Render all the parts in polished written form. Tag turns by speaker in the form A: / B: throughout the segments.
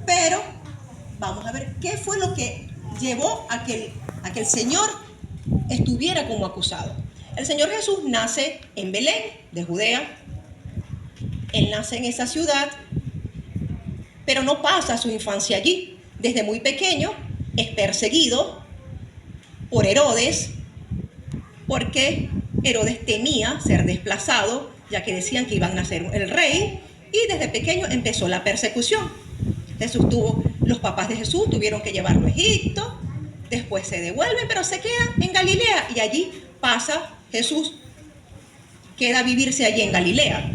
A: Pero vamos a ver qué fue lo que llevó a que el Señor estuviera como acusado. El Señor Jesús nace en Belén, de Judea. Él nace en esa ciudad, pero no pasa su infancia allí. Desde muy pequeño es perseguido por Herodes, porque Herodes temía ser desplazado, ya que decían que iban a nacer el rey, y desde pequeño empezó la persecución. Los papás de Jesús tuvieron que llevarlo a Egipto, después se devuelven, pero se quedan en Galilea, y allí pasa Jesús, queda a vivirse allí en Galilea,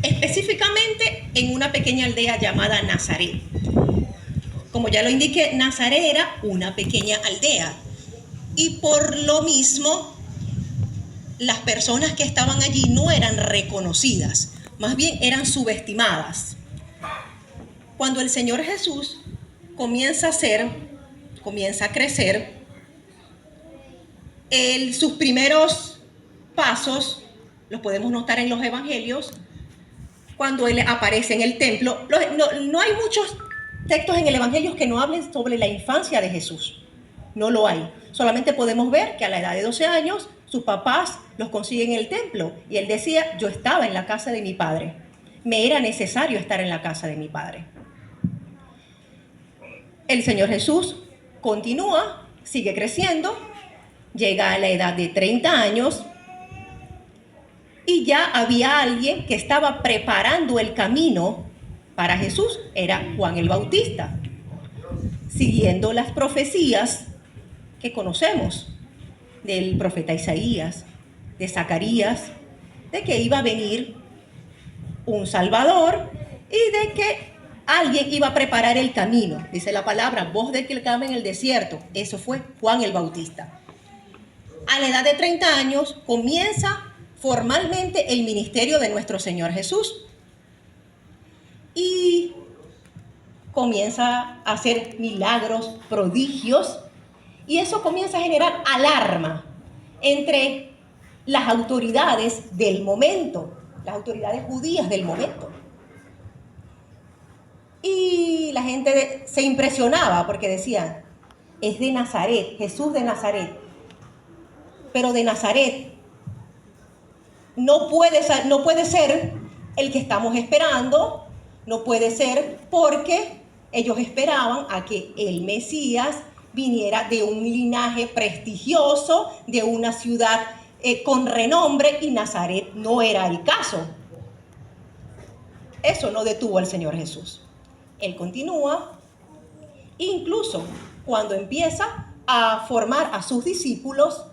A: específicamente en una pequeña aldea llamada Nazaret. Como ya lo indiqué, Nazaret era una pequeña aldea, y por lo mismo las personas que estaban allí no eran reconocidas, más bien eran subestimadas. Cuando el Señor Jesús comienza a crecer, sus primeros pasos los podemos notar en los evangelios, cuando Él aparece en el templo. No hay muchos textos en el evangelio que no hablen sobre la infancia de Jesús. No lo hay. Solamente podemos ver que a la edad de 12 años sus papás los consiguen en el templo, y Él decía: yo estaba en la casa de mi padre. Me era necesario estar en la casa de mi padre. El Señor Jesús continúa, sigue creciendo, llega a la edad de 30 años, y ya había alguien que estaba preparando el camino para Jesús. Era Juan el Bautista, siguiendo las profecías que conocemos del profeta Isaías, de Zacarías, de que iba a venir un Salvador y de que alguien iba a preparar el camino. Dice la palabra: voz del que clama en el desierto. Eso fue Juan el Bautista. A la edad de 30 años comienza formalmente el ministerio de nuestro Señor Jesús, y comienza a hacer milagros, prodigios, y eso comienza a generar alarma entre las autoridades del momento, las autoridades judías del momento. Y la gente se impresionaba porque decían: es de Nazaret, Jesús de Nazaret. Pero de Nazaret no puede ser el que estamos esperando, no puede ser, porque ellos esperaban a que el Mesías viniera de un linaje prestigioso, de una ciudad con renombre, y Nazaret no era el caso. Eso no detuvo al Señor Jesús. Él continúa, incluso cuando empieza a formar a sus discípulos.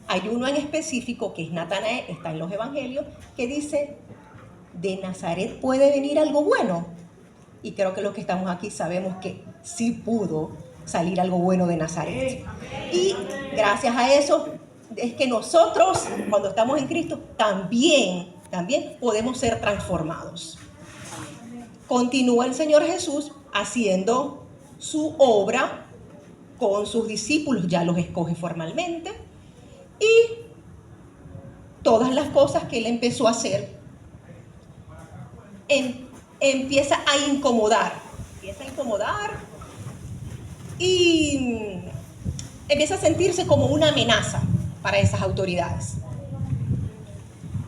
A: Hay uno en específico, que es Natanael, está en los evangelios, que dice: ¿de Nazaret puede venir algo bueno? Y creo que los que estamos aquí sabemos que sí pudo salir algo bueno de Nazaret. Y gracias a eso es que nosotros, cuando estamos en Cristo, también podemos ser transformados. Continúa el Señor Jesús haciendo su obra con sus discípulos, ya los escoge formalmente, y todas las cosas que Él empezó a hacer empieza a incomodar y empieza a sentirse como una amenaza para esas autoridades.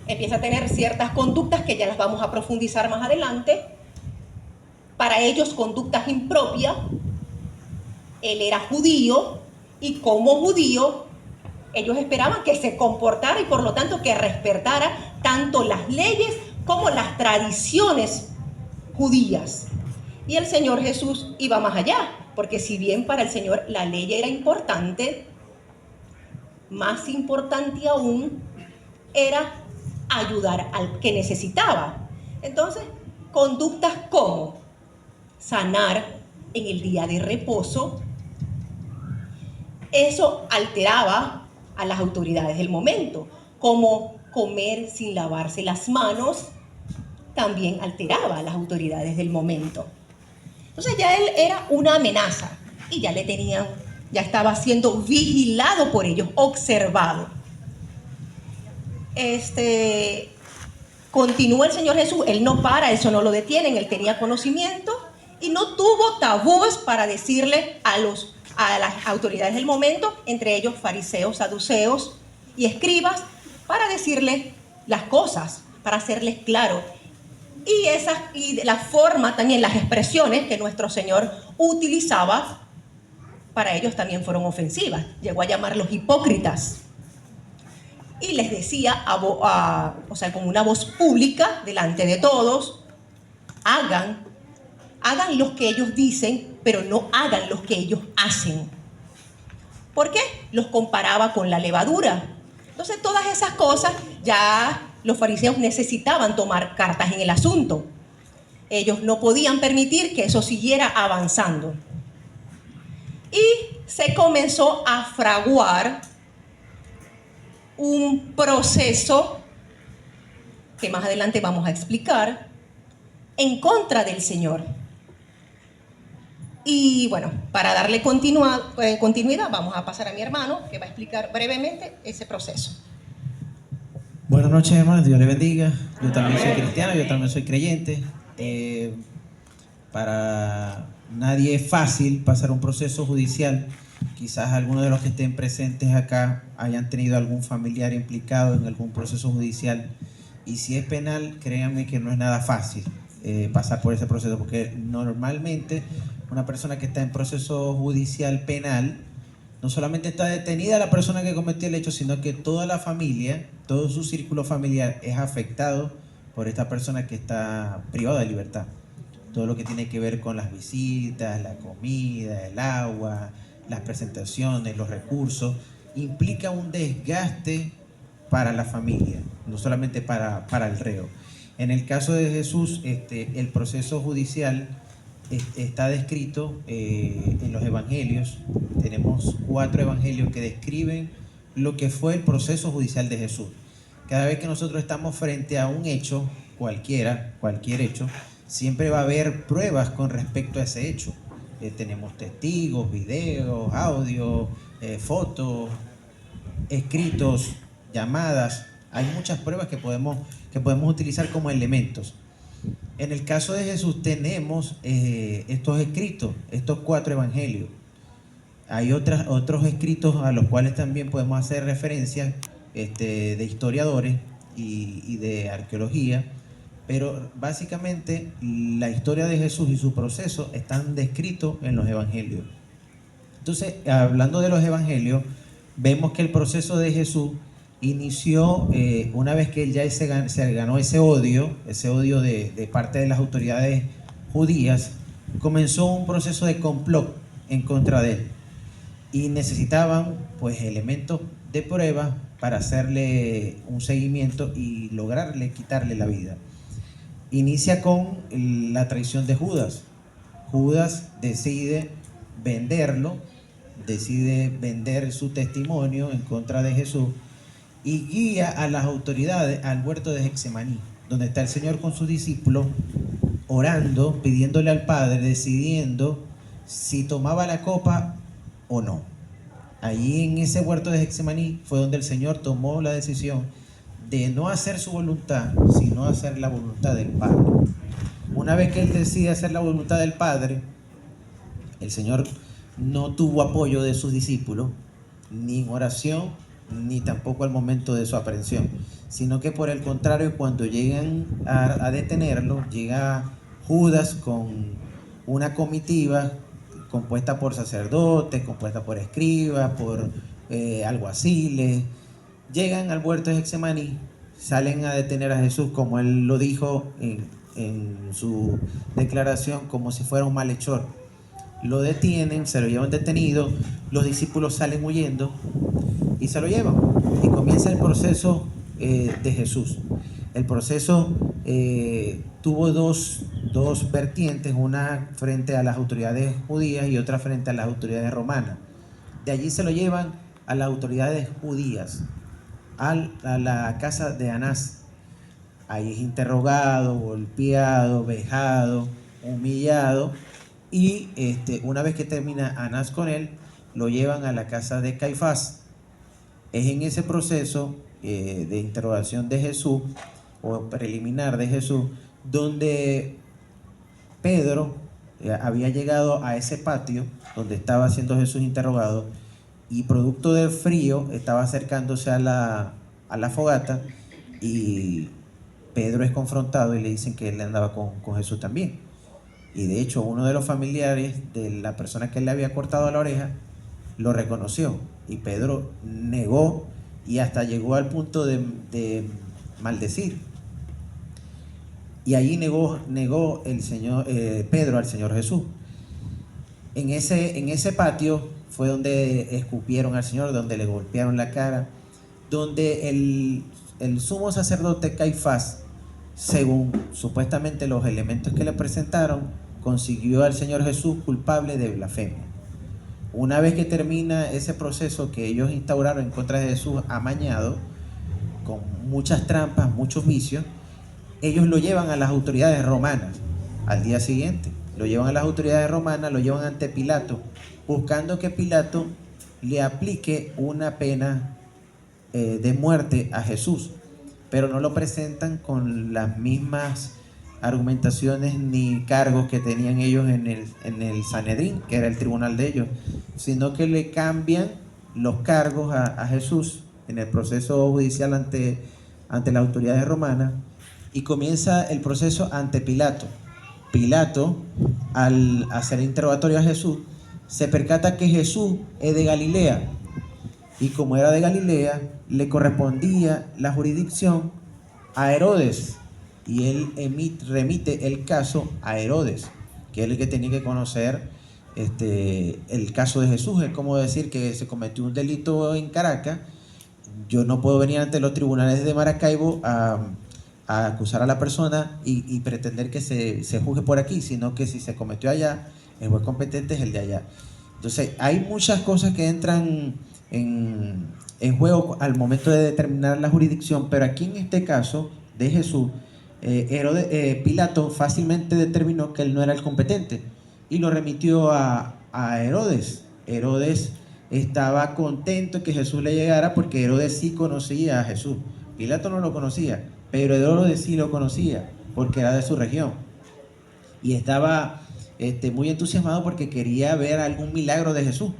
A: Empieza a tener ciertas conductas que ya las vamos a profundizar más adelante. Para ellos, conductas impropias. Él era judío, y como judío ellos esperaban que se comportara y por lo tanto que respetara tanto las leyes como las tradiciones judías. Y el Señor Jesús iba más allá, porque si bien para el Señor la ley era importante, más importante aún era ayudar al que necesitaba. Entonces, conductas como sanar en el día de reposo, eso alteraba a las autoridades del momento. Como comer sin lavarse las manos, también alteraba a las autoridades del momento. Entonces ya él era una amenaza, y ya estaba siendo vigilado por ellos, observado. Continúa el Señor Jesús, Él no para, eso no lo detienen, Él tenía conocimiento, y no tuvo tabúes para decirle a las autoridades del momento, entre ellos fariseos, saduceos y escribas, para decirles las cosas, para hacerles claro. Y la forma también, las expresiones que nuestro Señor utilizaba, para ellos también fueron ofensivas. Llegó a llamarlos hipócritas. Y les decía, o sea, con una voz pública, delante de todos, hagan lo que ellos dicen, pero no hagan lo que ellos hacen. ¿Por qué? Los comparaba con la levadura. Entonces, todas esas cosas ya los fariseos necesitaban tomar cartas en el asunto. Ellos no podían permitir que eso siguiera avanzando. Y se comenzó a fraguar un proceso que más adelante vamos a explicar en contra del Señor. Y bueno, para darle continuidad, vamos a pasar a mi hermano, que va a explicar brevemente ese proceso.
B: Buenas noches, hermanos, Dios les bendiga. Yo también soy cristiano, yo también soy creyente. Para nadie es fácil pasar un proceso judicial. Quizás algunos de los que estén presentes acá hayan tenido algún familiar implicado en algún proceso judicial. Y si es penal, créanme que no es nada fácil pasar por ese proceso, porque normalmente una persona que está en proceso judicial penal, no solamente está detenida la persona que cometió el hecho, sino que toda la familia, todo su círculo familiar es afectado por esta persona que está privada de libertad. Todo lo que tiene que ver con las visitas, la comida, el agua, las presentaciones, los recursos, implica un desgaste para la familia, no solamente para el reo. En el caso de Jesús, el proceso judicial está descrito en los evangelios. Tenemos 4 evangelios que describen lo que fue el proceso judicial de Jesús. Cada vez que nosotros estamos frente a un hecho, cualquier hecho, siempre va a haber pruebas con respecto a ese hecho. Tenemos testigos, videos, audios, fotos, escritos, llamadas. Hay muchas pruebas que podemos utilizar como elementos. En el caso de Jesús tenemos estos escritos, estos 4 evangelios. Hay otros escritos a los cuales también podemos hacer referencia de historiadores y de arqueología, pero básicamente la historia de Jesús y su proceso están descritos en los evangelios. Entonces, hablando de los evangelios, vemos que el proceso de Jesús inició una vez que él ya se ganó ese odio de parte de las autoridades judías. Comenzó un proceso de complot en contra de él y necesitaban pues elementos de prueba para hacerle un seguimiento y lograrle quitarle la vida. Inicia con la traición de Judas. Judas decide venderlo, decide vender su testimonio en contra de Jesús y guía a las autoridades al huerto de Getsemaní, donde está el Señor con sus discípulos orando, pidiéndole al Padre, decidiendo si tomaba la copa o no. Allí en ese huerto de Getsemaní fue donde el Señor tomó la decisión de no hacer su voluntad, sino hacer la voluntad del Padre. Una vez que él decide hacer la voluntad del Padre, el Señor no tuvo apoyo de sus discípulos, ni en oración, ni tampoco al momento de su aprehensión, sino que por el contrario, cuando llegan a detenerlo, llega Judas con una comitiva compuesta por sacerdotes, compuesta por escribas, por alguaciles. Llegan al huerto de Getsemaní, salen a detener a Jesús, como él lo dijo en su declaración, como si fuera un malhechor. Lo detienen, se lo llevan detenido, los discípulos salen huyendo y se lo llevan. Y comienza el proceso de Jesús. El proceso tuvo dos vertientes, una frente a las autoridades judías y otra frente a las autoridades romanas. De allí se lo llevan a las autoridades judías, a la casa de Anás. Ahí es interrogado, golpeado, vejado, humillado. Y una vez que termina Anás con él, lo llevan a la casa de Caifás. Es en ese proceso de interrogación de Jesús, o preliminar de Jesús, donde Pedro había llegado a ese patio donde estaba siendo Jesús interrogado y producto del frío estaba acercándose a la fogata y Pedro es confrontado y le dicen que él andaba con Jesús también. Y de hecho uno de los familiares de la persona que le había cortado la oreja lo reconoció y Pedro negó y hasta llegó al punto de maldecir. Y allí negó el Señor, Pedro al Señor Jesús. En ese patio fue donde escupieron al Señor, donde le golpearon la cara, donde el sumo sacerdote Caifás, según supuestamente los elementos que le presentaron, consiguió al Señor Jesús culpable de blasfemia. Una vez que termina ese proceso que ellos instauraron en contra de Jesús amañado, con muchas trampas, muchos vicios, ellos lo llevan a las autoridades romanas. Al día siguiente lo llevan a las autoridades romanas, lo llevan ante Pilato, buscando que Pilato le aplique una pena de muerte a Jesús, pero no lo presentan con las mismas argumentaciones ni cargos que tenían ellos en el Sanedrín, que era el tribunal de ellos, sino que le cambian los cargos a Jesús en el proceso judicial ante las autoridades romanas, y comienza el proceso ante Pilato. Pilato, al hacer interrogatorio a Jesús, se percata que Jesús es de Galilea, y como era de Galilea, le correspondía la jurisdicción a Herodes, y él remite el caso a Herodes, que es el que tenía que conocer el caso de Jesús. Es como decir que se cometió un delito en Caracas, yo no puedo venir ante los tribunales de Maracaibo a acusar a la persona y pretender que se juzgue por aquí, sino que si se cometió allá, el juez competente es el de allá. Entonces hay muchas cosas que entran en juego al momento de determinar la jurisdicción, pero aquí en este caso de Jesús, Pilato fácilmente determinó que él no era el competente y lo remitió a Herodes. Herodes estaba contento que Jesús le llegara porque Herodes sí conocía a Jesús. Pilato no lo conocía, pero Herodes sí lo conocía porque era de su región y estaba muy entusiasmado porque quería ver algún milagro de Jesús.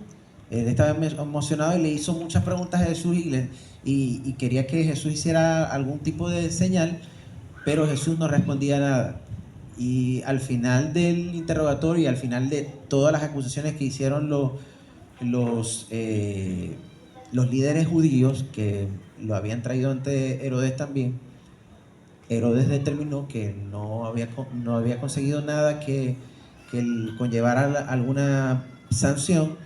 B: Él estaba emocionado y le hizo muchas preguntas a Jesús y quería que Jesús hiciera algún tipo de señal, pero Jesús no respondía nada. Y al final del interrogatorio y al final de todas las acusaciones que hicieron los líderes judíos que lo habían traído ante Herodes también, Herodes determinó que no había conseguido nada que conllevara alguna sanción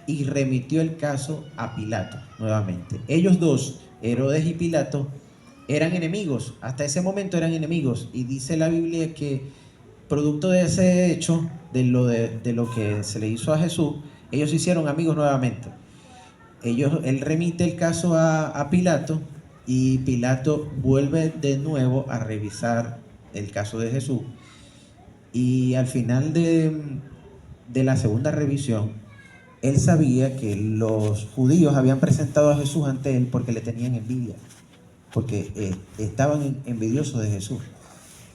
B: y remitió el caso a Pilato nuevamente. Ellos dos, Herodes y Pilato, eran enemigos, hasta ese momento eran enemigos, y dice la Biblia que producto de ese hecho, de lo que se le hizo a Jesús, ellos se hicieron amigos nuevamente. Él remite el caso a Pilato y Pilato vuelve de nuevo a revisar el caso de Jesús, y al final de la segunda revisión, él sabía que los judíos habían presentado a Jesús ante él porque le tenían envidia, porque estaban envidiosos de Jesús.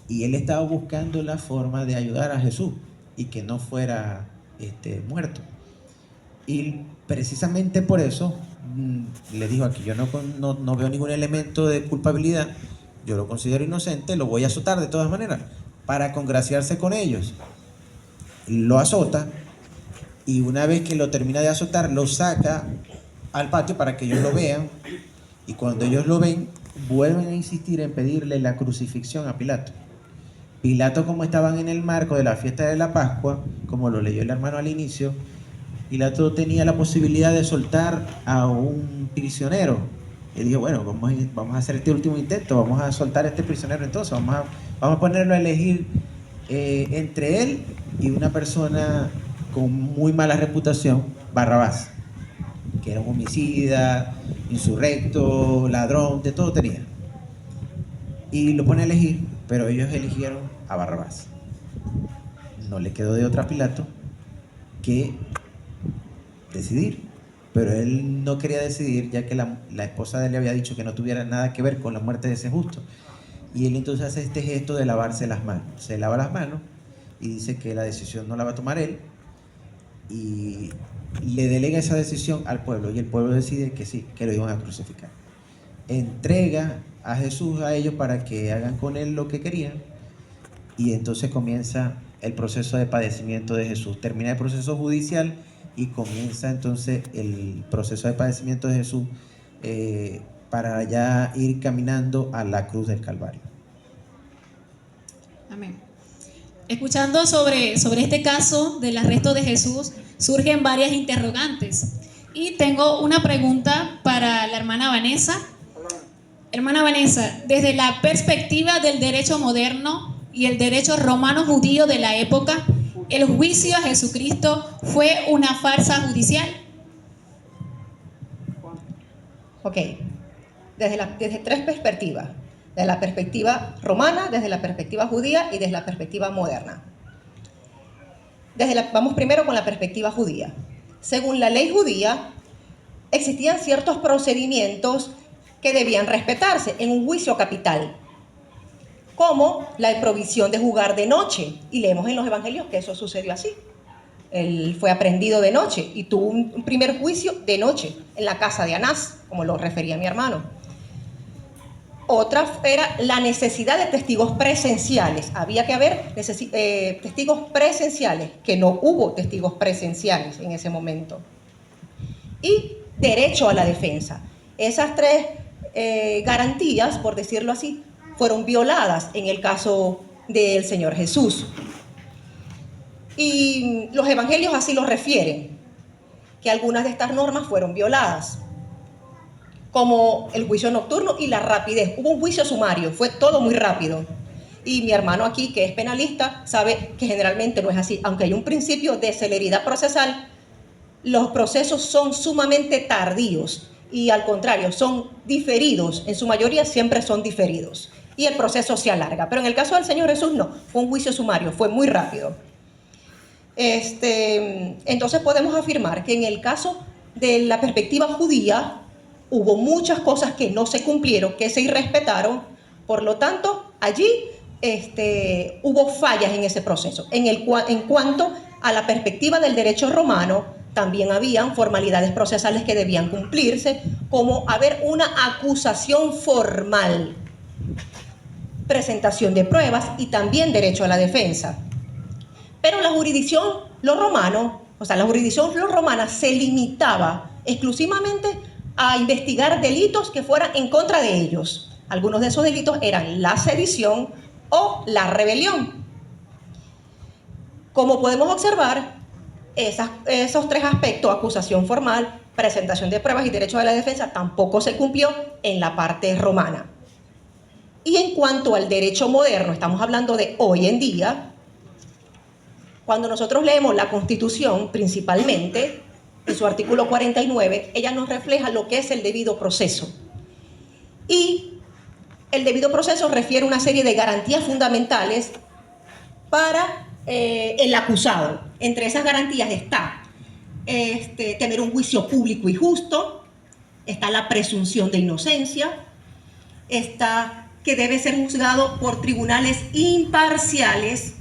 B: Y él estaba buscando la forma de ayudar a Jesús y que no fuera muerto. Y precisamente por eso le dijo aquí, yo no veo ningún elemento de culpabilidad, yo lo considero inocente, lo voy a azotar de todas maneras, para congraciarse con ellos. Lo azota. Y una vez que lo termina de azotar, lo saca al patio para que ellos lo vean. Y cuando ellos lo ven, vuelven a insistir en pedirle la crucifixión a Pilato. Pilato, como estaban en el marco de la fiesta de la Pascua, como lo leyó el hermano al inicio, Pilato tenía la posibilidad de soltar a un prisionero. Y dijo, bueno, vamos a hacer este último intento, vamos a soltar a este prisionero entonces, vamos a ponerlo a elegir entre él y una persona con muy mala reputación, Barrabás, que era un homicida, insurrecto, ladrón, de todo tenía. Y lo pone a elegir, pero ellos eligieron a Barrabás. No le quedó de otra a Pilato que decidir, pero él no quería decidir, ya que la esposa de él le había dicho que no tuviera nada que ver con la muerte de ese justo. Y él entonces hace este gesto de lavarse las manos. Se lava las manos y dice que la decisión no la va a tomar él y le delega esa decisión al pueblo y el pueblo decide que sí, que lo iban a crucificar. Entrega a Jesús a ellos para que hagan con él lo que querían y entonces comienza el proceso de padecimiento de Jesús. Termina el proceso judicial y comienza entonces el proceso de padecimiento de Jesús para ya ir caminando a la cruz del Calvario.
C: Amén. Escuchando sobre este caso del arresto de Jesús, surgen varias interrogantes. Y tengo una pregunta para la hermana Vanessa. Hermana Vanessa, desde la perspectiva del derecho moderno y el derecho romano judío de la época, ¿el juicio a Jesucristo fue una farsa judicial?
A: Ok, desde tres perspectivas. Desde la perspectiva romana, desde la perspectiva judía y desde la perspectiva moderna. Vamos primero con la perspectiva judía. Según la ley judía, existían ciertos procedimientos que debían respetarse en un juicio capital, como la provisión de jugar de noche. Y leemos en los evangelios que eso sucedió así. Él fue aprehendido de noche y tuvo un primer juicio de noche en la casa de Anás, como lo refería mi hermano. Otra era la necesidad de testigos presenciales. Había que haber testigos presenciales, que no hubo testigos presenciales en ese momento. Y derecho a la defensa. Esas tres garantías, por decirlo así, fueron violadas en el caso del Señor Jesús. Y los evangelios así lo refieren, que algunas de estas normas fueron violadas, como el juicio nocturno y la rapidez. Hubo un juicio sumario, fue todo muy rápido. Y mi hermano aquí, que es penalista, sabe que generalmente no es así. Aunque hay un principio de celeridad procesal, los procesos son sumamente tardíos y al contrario, son diferidos. En su mayoría siempre son diferidos y el proceso se alarga. Pero en el caso del Señor Jesús no, fue un juicio sumario, fue muy rápido. Entonces podemos afirmar que en el caso de la perspectiva judía hubo muchas cosas que no se cumplieron, que se irrespetaron. Por lo tanto, allí hubo fallas en ese proceso. En cuanto a la perspectiva del derecho romano, también habían formalidades procesales que debían cumplirse, como haber una acusación formal, presentación de pruebas y también derecho a la defensa. Pero la jurisdicción romana se limitaba exclusivamente a investigar delitos que fueran en contra de ellos. Algunos de esos delitos eran la sedición o la rebelión. Como podemos observar, esos tres aspectos, acusación formal, presentación de pruebas y derecho a la defensa, tampoco se cumplió en la parte romana. Y en cuanto al derecho moderno, estamos hablando de hoy en día, cuando nosotros leemos la Constitución, principalmente, en su artículo 49, ella nos refleja lo que es el debido proceso. Y el debido proceso refiere a una serie de garantías fundamentales para el acusado. Entre esas garantías está tener un juicio público y justo, está la presunción de inocencia, está que debe ser juzgado por tribunales imparciales,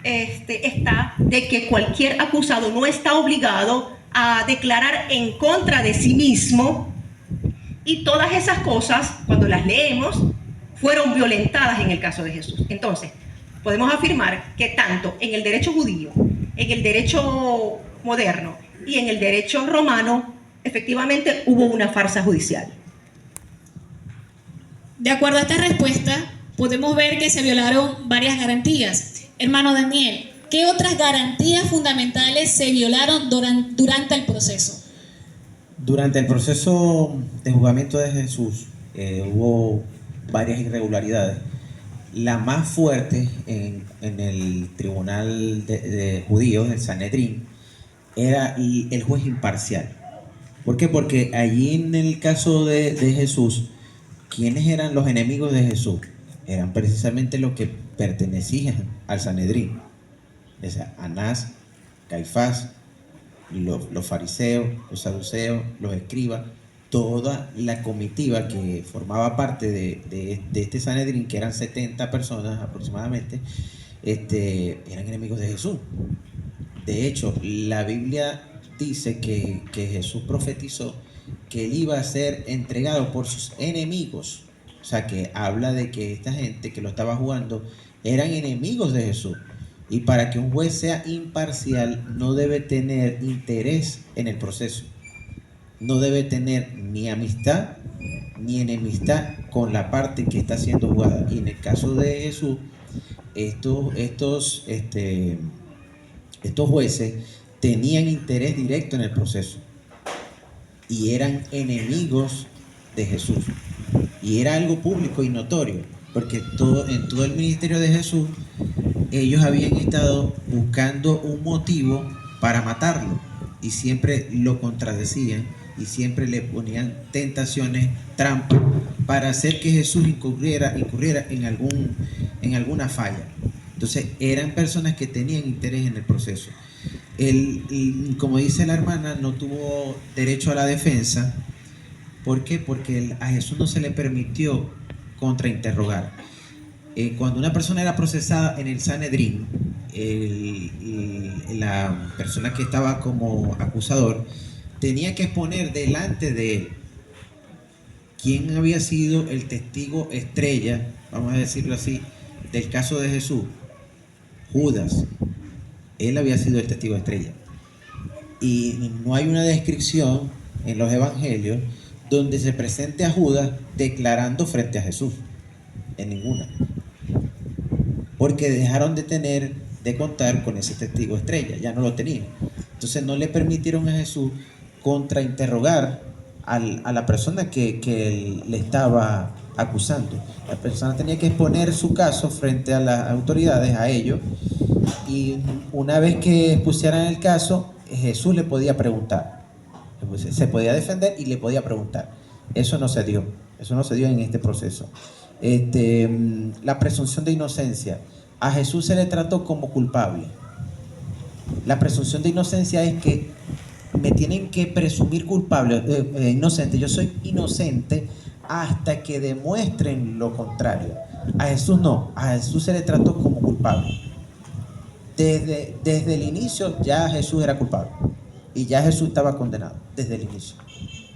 A: está de que cualquier acusado no está obligado a declarar en contra de sí mismo, y todas esas cosas, cuando las leemos, fueron violentadas en el caso de Jesús. Entonces, podemos afirmar que tanto en el derecho judío, en el derecho moderno y en el derecho romano, efectivamente hubo una farsa judicial.
C: De acuerdo a esta respuesta, podemos ver que se violaron varias garantías. Hermano Daniel, ¿qué otras garantías fundamentales se violaron durante el proceso?
B: Durante el proceso de juzgamiento de Jesús hubo varias irregularidades. La más fuerte en el tribunal de judíos, el Sanedrín, era el juez imparcial. ¿Por qué? Porque allí en el caso de Jesús, ¿quiénes eran los enemigos de Jesús? Eran precisamente los que pertenecían al Sanedrín. O sea, Anás, Caifás, los fariseos, los saduceos, los escribas, toda la comitiva que formaba parte de este Sanedrín, que eran 70 personas aproximadamente, eran enemigos de Jesús. De hecho, la Biblia dice que Jesús profetizó que él iba a ser entregado por sus enemigos. O sea, que habla de que esta gente que lo estaba jugando eran enemigos de Jesús. Y para que un juez sea imparcial, no debe tener interés en el proceso. No debe tener ni amistad ni enemistad con la parte que está siendo jugada. Y en el caso de Jesús, estos jueces tenían interés directo en el proceso y eran enemigos de Jesús, y era algo público y notorio, porque en todo el ministerio de Jesús ellos habían estado buscando un motivo para matarlo y siempre lo contradecían y siempre le ponían tentaciones, trampas para hacer que Jesús incurriera en alguna falla. Entonces eran personas que tenían interés en el proceso. Como dice la hermana, no tuvo derecho a la defensa. ¿Por qué? Porque a Jesús no se le permitió contrainterrogar. Cuando una persona era procesada en el Sanedrín, la persona que estaba como acusador tenía que exponer delante de él quién había sido el testigo estrella, vamos a decirlo así, del caso de Jesús. Judas. Él había sido el testigo estrella. Y no hay una descripción en los evangelios donde se presente a Judas declarando frente a Jesús. En ninguna. Porque dejaron de contar con ese testigo estrella. Ya no lo tenían. Entonces no le permitieron a Jesús contrainterrogar a la persona que le estaba acusando. La persona tenía que exponer su caso frente a las autoridades, a ellos, y una vez que expusieran el caso, Jesús le podía preguntar, se podía defender y le podía preguntar. Eso no se dio en este proceso. La presunción de inocencia, a Jesús se le trató como culpable. La presunción de inocencia es que me tienen que presumir culpable, inocente. Yo soy inocente hasta que demuestren lo contrario. A Jesús no, a Jesús se le trató como culpable. Desde el inicio ya Jesús era culpable y ya Jesús estaba condenado desde el inicio.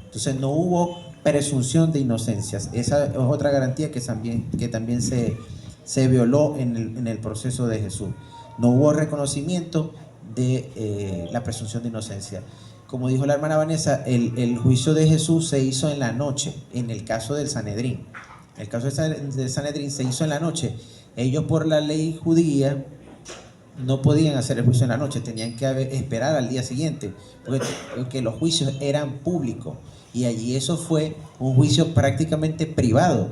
B: Entonces no hubo presunción de inocencia. Esa es otra garantía que también se violó en el proceso de Jesús. No hubo reconocimiento de la presunción de inocencia. Como dijo la hermana Vanessa, el juicio de Jesús se hizo en la noche, en el caso del Sanedrín. El caso del Sanedrín se hizo en la noche. Ellos, por la ley judía, no podían hacer el juicio en la noche, tenían que esperar al día siguiente, porque los juicios eran públicos, y allí eso fue un juicio prácticamente privado,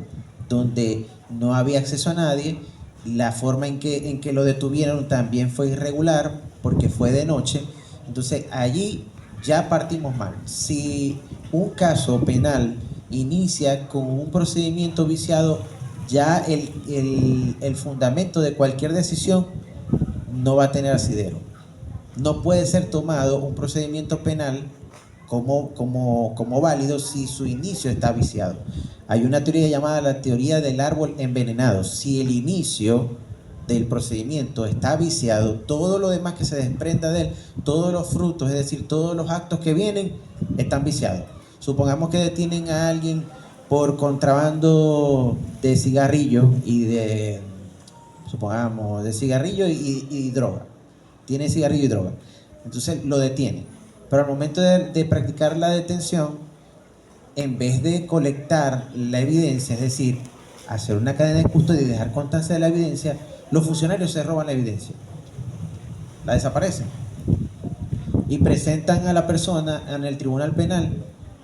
B: donde no había acceso a nadie. La forma en que lo detuvieron también fue irregular, porque fue de noche. Entonces allí ya partimos mal. Si un caso penal inicia con un procedimiento viciado, ya el fundamento de cualquier decisión no va a tener asidero. No puede ser tomado un procedimiento penal como válido si su inicio está viciado. Hay una teoría llamada la teoría del árbol envenenado. Si el inicio del procedimiento está viciado, todo lo demás que se desprenda de él, todos los frutos, es decir, todos los actos que vienen, están viciados. Supongamos que detienen a alguien por contrabando de cigarrillos de cigarrillo y droga. Tiene cigarrillo y droga. Entonces lo detienen. Pero al momento de practicar la detención, en vez de colectar la evidencia, es decir, hacer una cadena de custodia y dejar constancia de la evidencia, los funcionarios se roban la evidencia. La desaparecen. Y presentan a la persona en el tribunal penal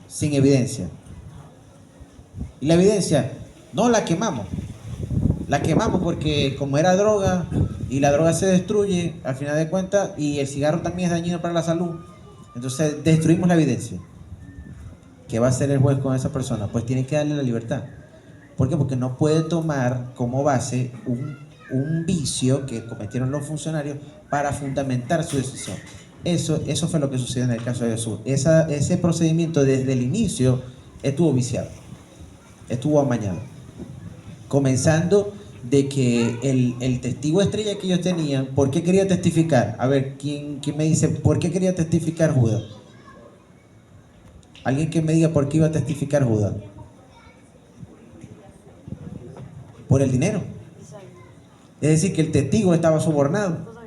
B: sin evidencia. Y la evidencia, no la quemamos. La quemamos porque como era droga y la droga se destruye al final de cuentas, y el cigarro también es dañino para la salud, entonces destruimos la evidencia. ¿Qué va a hacer el juez con esa persona? Pues tiene que darle la libertad. ¿Por qué? Porque no puede tomar como base un vicio que cometieron los funcionarios para fundamentar su decisión. Eso fue lo que sucedió en el caso de Jesús. Ese procedimiento desde el inicio estuvo viciado, estuvo amañado. Comenzando de que el testigo estrella que ellos tenían, ¿por qué quería testificar? A ver, ¿quién me dice por qué quería testificar Judas? ¿Alguien que me diga por qué iba a testificar Judas? Por el dinero. Es decir, que el testigo estaba sobornado.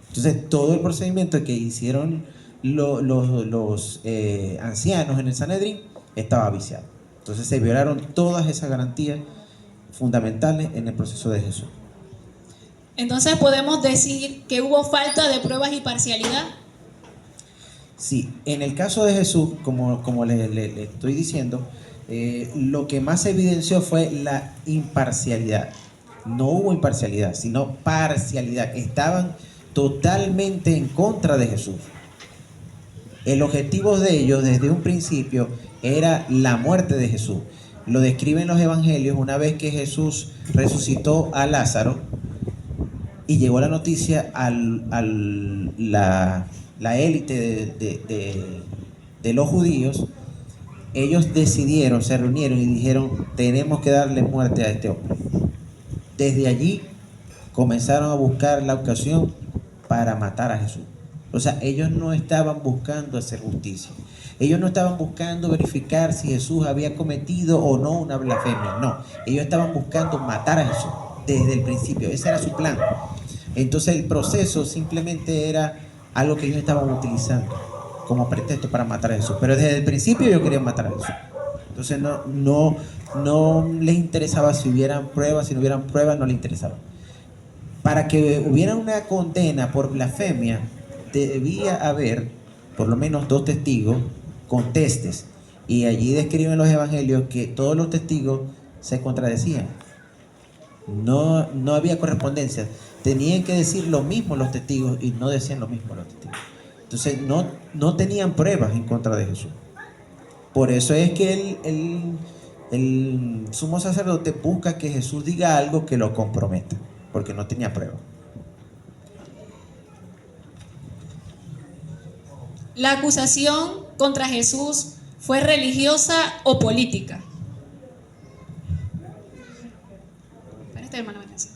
B: Entonces, todo el procedimiento que hicieron los ancianos en el Sanedrín estaba viciado. Entonces, se violaron todas esas garantías fundamentales en el proceso de Jesús.
C: Entonces, ¿podemos decir que hubo falta de pruebas y parcialidad?
B: Sí, en el caso de Jesús, como le estoy diciendo, lo que más se evidenció fue la imparcialidad. No hubo imparcialidad, sino parcialidad. Estaban totalmente en contra de Jesús. El objetivo de ellos desde un principio era la muerte de Jesús. Lo describen los evangelios una vez que Jesús resucitó a Lázaro y llegó la noticia a la élite de los judíos. Ellos decidieron, se reunieron y dijeron: tenemos que darle muerte a este hombre. Desde allí comenzaron a buscar la ocasión para matar a Jesús. O sea, ellos no estaban buscando hacer justicia. Ellos no estaban buscando verificar si Jesús había cometido o no una blasfemia. No, ellos estaban buscando matar a Jesús desde el principio. Ese era su plan. Entonces el proceso simplemente era algo que ellos estaban utilizando como pretexto para matar a Jesús. Pero desde el principio ellos querían matar a Jesús. Entonces no les interesaba si hubieran pruebas, si no hubieran pruebas, no les interesaba. Para que hubiera una condena por blasfemia, debía haber por lo menos 2 testigos contestes. Y allí describen los evangelios que todos los testigos se contradecían. No había correspondencia. Tenían que decir lo mismo los testigos y no decían lo mismo los testigos. Entonces no tenían pruebas en contra de Jesús. Por eso es que el sumo sacerdote busca que Jesús diga algo que lo comprometa, porque no tenía prueba.
C: ¿La acusación contra Jesús fue religiosa o política? Hermana Vanessa.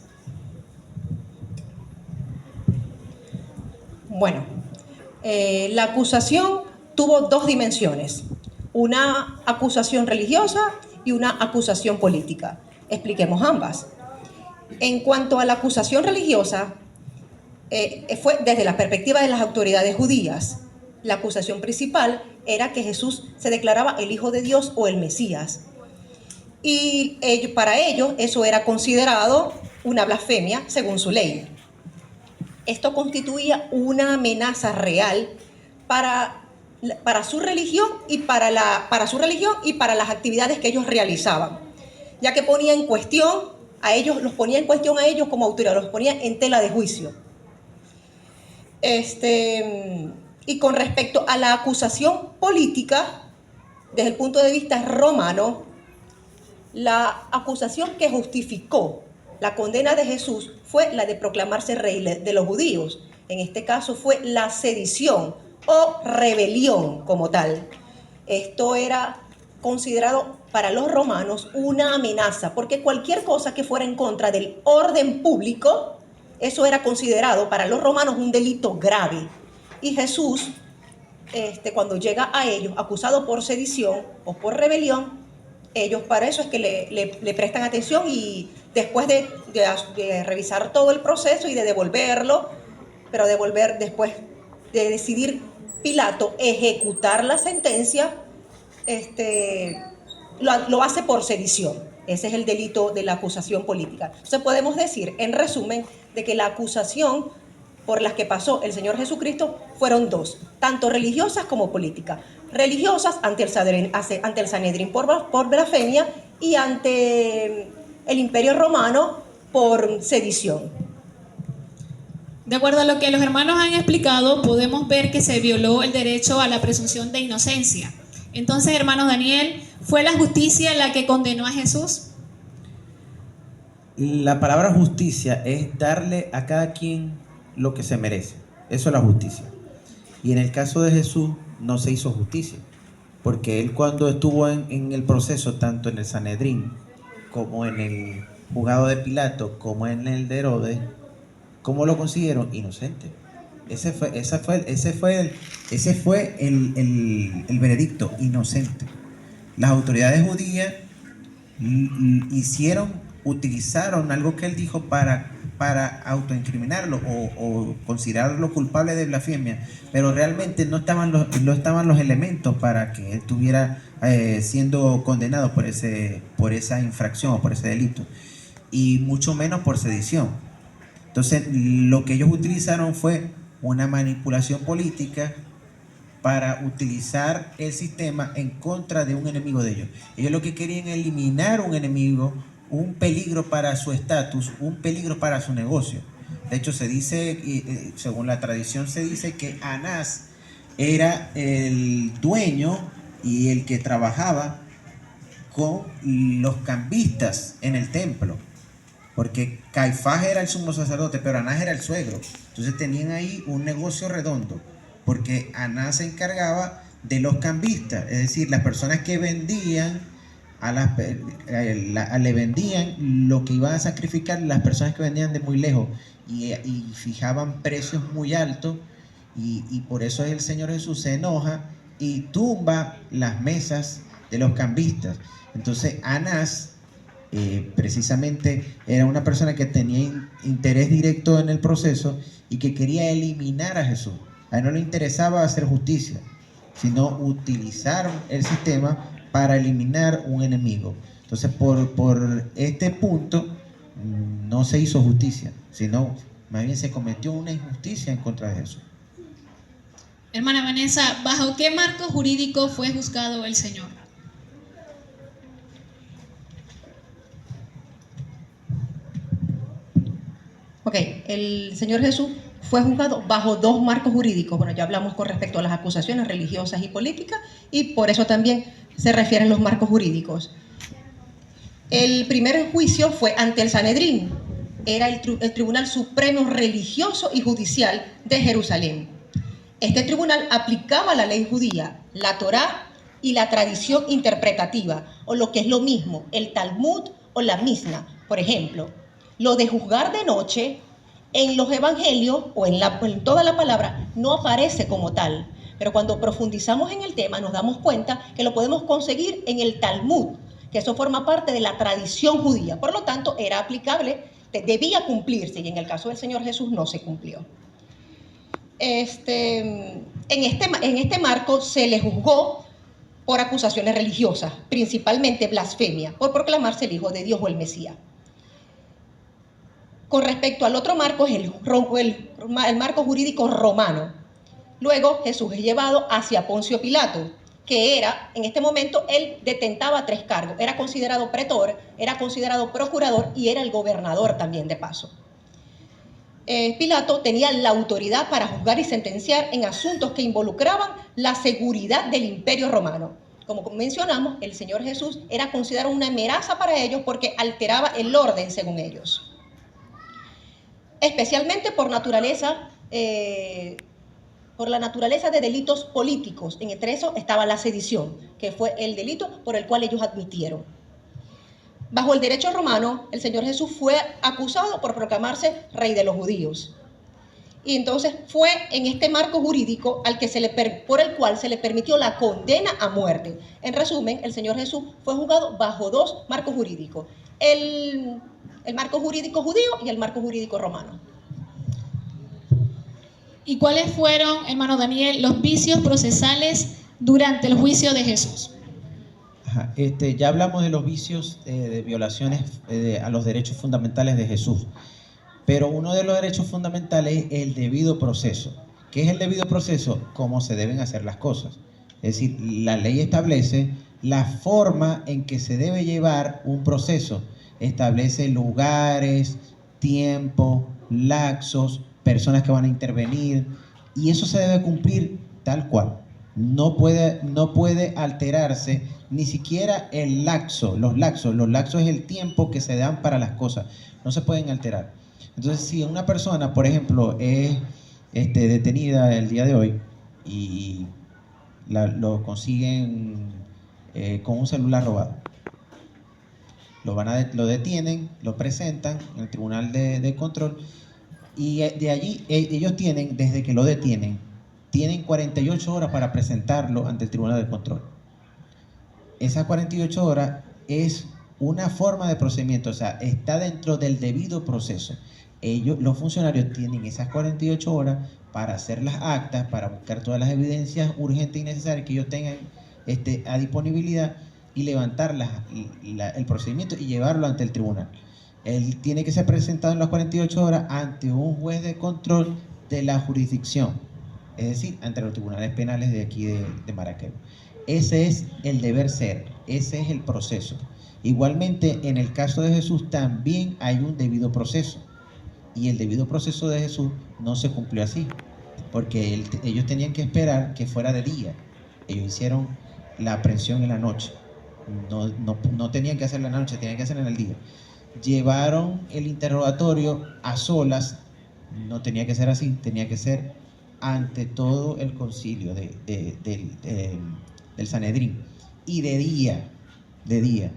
A: Bueno, la acusación tuvo 2 dimensiones: una acusación religiosa y una acusación política. Expliquemos ambas. En cuanto a la acusación religiosa, fue desde la perspectiva de las autoridades judías. La acusación principal era que Jesús se declaraba el Hijo de Dios o el Mesías. Y para ellos eso era considerado una blasfemia según su ley. Esto constituía una amenaza real para su religión y para las actividades que ellos realizaban, ya que ponía en cuestión a ellos, los ponía en cuestión a ellos como autoridad, los ponía en tela de juicio. Y con respecto a la acusación política, desde el punto de vista romano, la acusación que justificó la condena de Jesús fue la de proclamarse rey de los judíos. En este caso fue la sedición o rebelión como tal. Esto era considerado para los romanos una amenaza, porque cualquier cosa que fuera en contra del orden público, eso era considerado para los romanos un delito grave. Y Jesús, cuando llega a ellos acusado por sedición o por rebelión, ellos para eso es que le prestan atención, y después de revisar todo el proceso y de devolverlo, pero después de decidir Pilato ejecutar la sentencia, lo hace por sedición. Ese es el delito de la acusación política. Entonces podemos decir, en resumen, de que la acusación por las que pasó el Señor Jesucristo fueron 2, tanto religiosas como políticas. Religiosas ante el Sanedrín por blasfemia, y ante el Imperio Romano por sedición.
C: De acuerdo a lo que los hermanos han explicado, podemos ver que se violó el derecho a la presunción de inocencia. Entonces, hermano Daniel, ¿fue la justicia la que condenó a Jesús?
B: La palabra justicia es darle a cada quien lo que se merece. Eso es la justicia. Y en el caso de Jesús no se hizo justicia, porque él, cuando estuvo en el proceso, tanto en el Sanedrín como en juzgado de Pilato como en el de Herodes, ¿cómo lo consiguieron? Inocente. Ese fue el veredicto, inocente. Las autoridades judías utilizaron algo que él dijo para autoincriminarlo o considerarlo culpable de blasfemia, pero realmente no estaban los elementos para que él estuviera siendo condenado por esa infracción o por ese delito, y mucho menos por sedición. Entonces, lo que ellos utilizaron fue una manipulación política para utilizar el sistema en contra de un enemigo de ellos. Ellos lo que querían es eliminar un enemigo, un peligro para su estatus, un peligro para su negocio. De hecho, se dice, según la tradición, se dice que Anás era el dueño y el que trabajaba con los cambistas en el templo, porque Caifás era el sumo sacerdote, pero Anás era el suegro. Entonces tenían ahí un negocio redondo, porque Anás se encargaba de los cambistas, es decir, las personas que vendían le vendían lo que iban a sacrificar las personas que vendían de muy lejos, y fijaban precios muy altos, y por eso el Señor Jesús se enoja y tumba las mesas de los cambistas. Entonces Anás precisamente era una persona que tenía interés directo en el proceso y que quería eliminar a Jesús. A él no le interesaba hacer justicia, sino utilizar el sistema para eliminar un enemigo. Entonces, por este punto, no se hizo justicia, sino más bien se cometió una injusticia en contra de Jesús.
C: Hermana Vanessa, ¿bajo qué marco jurídico fue juzgado el Señor?
A: Ok, el Señor Jesús fue juzgado bajo dos marcos jurídicos. Bueno, ya hablamos con respecto a las acusaciones religiosas y políticas, y por eso también se refieren los marcos jurídicos. El primer juicio fue ante el Sanedrín, era el Tribunal Supremo Religioso y Judicial de Jerusalén. Este tribunal aplicaba la ley judía, la Torá y la tradición interpretativa, o lo que es lo mismo, el Talmud o la Misna. Por ejemplo, lo de juzgar de noche en los evangelios o en toda la palabra no aparece como tal, pero cuando profundizamos en el tema nos damos cuenta que lo podemos conseguir en el Talmud, que eso forma parte de la tradición judía. Por lo tanto, era aplicable, debía cumplirse, y en el caso del Señor Jesús no se cumplió. En este marco se le juzgó por acusaciones religiosas, principalmente blasfemia, por proclamarse el Hijo de Dios o el Mesías. Con respecto al otro marco, es el marco jurídico romano. Luego Jesús es llevado hacia Poncio Pilato, que era, en este momento, él detentaba 3 cargos. Era considerado pretor, era considerado procurador y era el gobernador también de paso. Pilato tenía la autoridad para juzgar y sentenciar en asuntos que involucraban la seguridad del Imperio Romano. Como mencionamos, el Señor Jesús era considerado una amenaza para ellos porque alteraba el orden según ellos. Especialmente por la naturaleza de delitos políticos. Entre eso estaba la sedición, que fue el delito por el cual ellos admitieron. Bajo el derecho romano, el Señor Jesús fue acusado por proclamarse rey de los judíos. Y entonces fue en este marco jurídico por el cual se le permitió la condena a muerte. En resumen, el Señor Jesús fue juzgado bajo 2 marcos jurídicos. El marco jurídico judío y el marco jurídico romano.
C: ¿Y cuáles fueron, hermano Daniel, los vicios procesales durante el juicio de Jesús?
B: Ya hablamos de los vicios de violaciones a los derechos fundamentales de Jesús, pero uno de los derechos fundamentales es el debido proceso. ¿Qué es el debido proceso? Cómo se deben hacer las cosas. Es decir, la ley establece la forma en que se debe llevar un proceso. Establece lugares, tiempo, lapsos, personas que van a intervenir, y eso se debe cumplir tal cual. No puede alterarse ni siquiera el lapso, los lapsos es el tiempo que se dan para las cosas, no se pueden alterar. Entonces, si una persona, por ejemplo, es detenida el día de hoy y lo consiguen con un celular robado, Lo detienen, lo presentan en el tribunal de control, y de allí ellos tienen, desde que lo detienen, tienen 48 horas para presentarlo ante el tribunal de control. Esas 48 horas es una forma de procedimiento, o sea, está dentro del debido proceso. Los funcionarios tienen esas 48 horas para hacer las actas, para buscar todas las evidencias urgentes y necesarias que ellos tengan a disponibilidad, y levantar el procedimiento y llevarlo ante el tribunal. Él tiene que ser presentado en las 48 horas ante un juez de control de la jurisdicción, es decir, ante los tribunales penales de aquí de Maracaibo. Ese es el deber ser, ese es el proceso. Igualmente, en el caso de Jesús también hay un debido proceso, y el debido proceso de Jesús no se cumplió así, porque ellos tenían que esperar que fuera de día. Ellos hicieron la aprehensión en la noche. No tenían que hacerla en la noche, tenían que hacerla en el día. Llevaron el interrogatorio a solas, no tenía que ser así, tenía que ser ante todo el concilio del Sanedrín, y de día.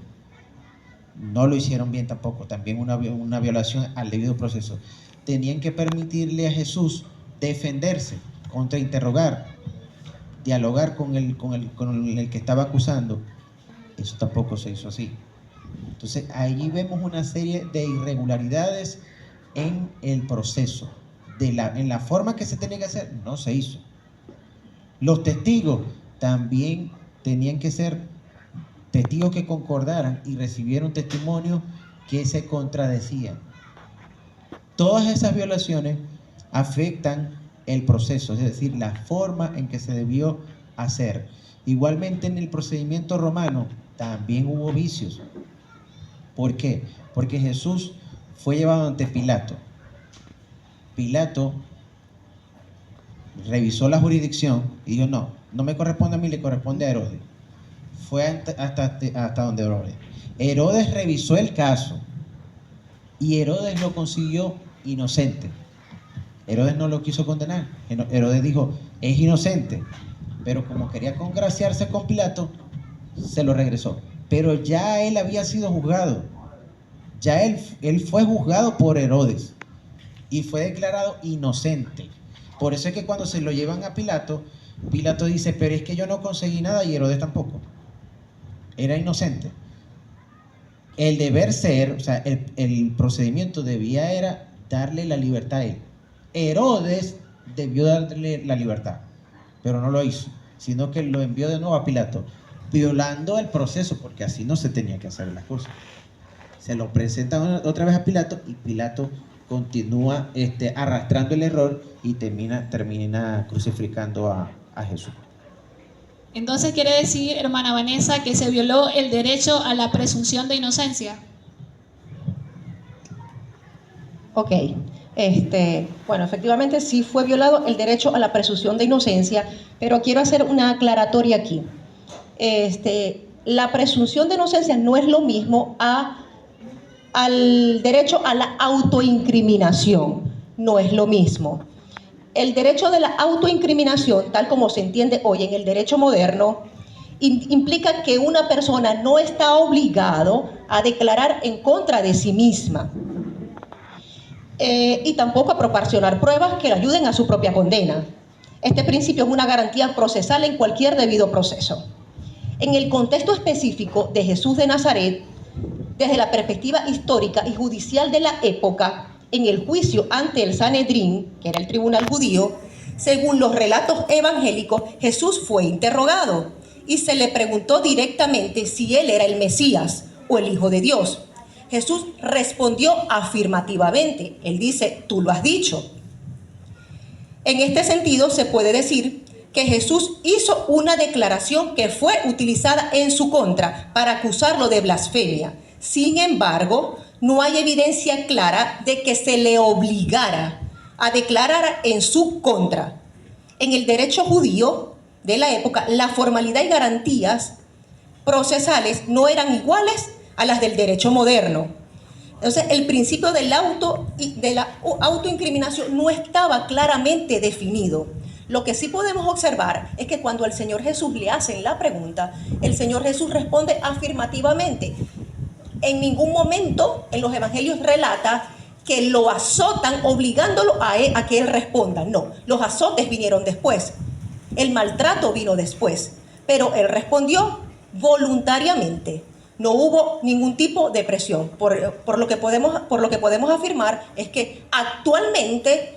B: No lo hicieron bien tampoco, también una violación al debido proceso. Tenían que permitirle a Jesús defenderse, contrainterrogar, dialogar con el que estaba acusando. Eso tampoco se hizo así. Entonces, ahí vemos una serie de irregularidades en el proceso. En la forma que se tenía que hacer, no se hizo. Los testigos también tenían que ser testigos que concordaran y recibieron testimonios que se contradecían. Todas esas violaciones afectan el proceso, es decir, la forma en que se debió hacer. Igualmente, en el procedimiento romano también hubo vicios. ¿Por qué? Porque Jesús fue llevado ante Pilato. Pilato revisó la jurisdicción y dijo: no me corresponde a mí, le corresponde a Herodes. Fue hasta donde Herodes. Herodes revisó el caso y Herodes lo consiguió inocente. Herodes no lo quiso condenar. Herodes dijo: es inocente. Pero como quería congraciarse con Pilato, se lo regresó. Pero ya él había sido juzgado. Ya él fue juzgado por Herodes y fue declarado inocente. Por eso es que cuando se lo llevan a Pilato, Pilato dice: pero es que yo no conseguí nada, y Herodes tampoco. Era inocente. El deber ser, o sea, el procedimiento era darle la libertad a él. Herodes debió darle la libertad, pero no lo hizo, sino que lo envió de nuevo a Pilato, violando el proceso, porque así no se tenía que hacer las cosas. Se lo presentan otra vez a Pilato, y Pilato continúa arrastrando el error y termina crucificando a Jesús.
C: Entonces quiere decir, hermana Vanessa, que se violó el derecho a la presunción de inocencia.
A: Ok. Bueno, efectivamente sí fue violado el derecho a la presunción de inocencia, pero quiero hacer una aclaratoria aquí. La presunción de inocencia no es lo mismo al derecho a la autoincriminación, no es lo mismo. El derecho de la autoincriminación, tal como se entiende hoy en el derecho moderno, implica que una persona no está obligado a declarar en contra de sí misma. Y tampoco a proporcionar pruebas que le ayuden a su propia condena. Este principio es una garantía procesal en cualquier debido proceso. En el contexto específico de Jesús de Nazaret, desde la perspectiva histórica y judicial de la época, en el juicio ante el Sanedrín, que era el tribunal judío, según los relatos evangélicos, Jesús fue interrogado y se le preguntó directamente si él era el Mesías o el Hijo de Dios. Jesús respondió afirmativamente. Él dice: tú lo has dicho. En este sentido, se puede decir que Jesús hizo una declaración que fue utilizada en su contra para acusarlo de blasfemia. Sin embargo, no hay evidencia clara de que se le obligara a declarar en su contra. En el derecho judío de la época, la formalidad y garantías procesales no eran iguales a las del derecho moderno. Entonces, el principio de la autoincriminación no estaba claramente definido. Lo que sí podemos observar es que cuando al Señor Jesús le hacen la pregunta, el Señor Jesús responde afirmativamente. En ningún momento en los evangelios relata que lo azotan obligándolo a que él responda. No, los azotes vinieron después. El maltrato vino después. Pero él respondió voluntariamente. No hubo ningún tipo de presión. Por lo que podemos afirmar es que actualmente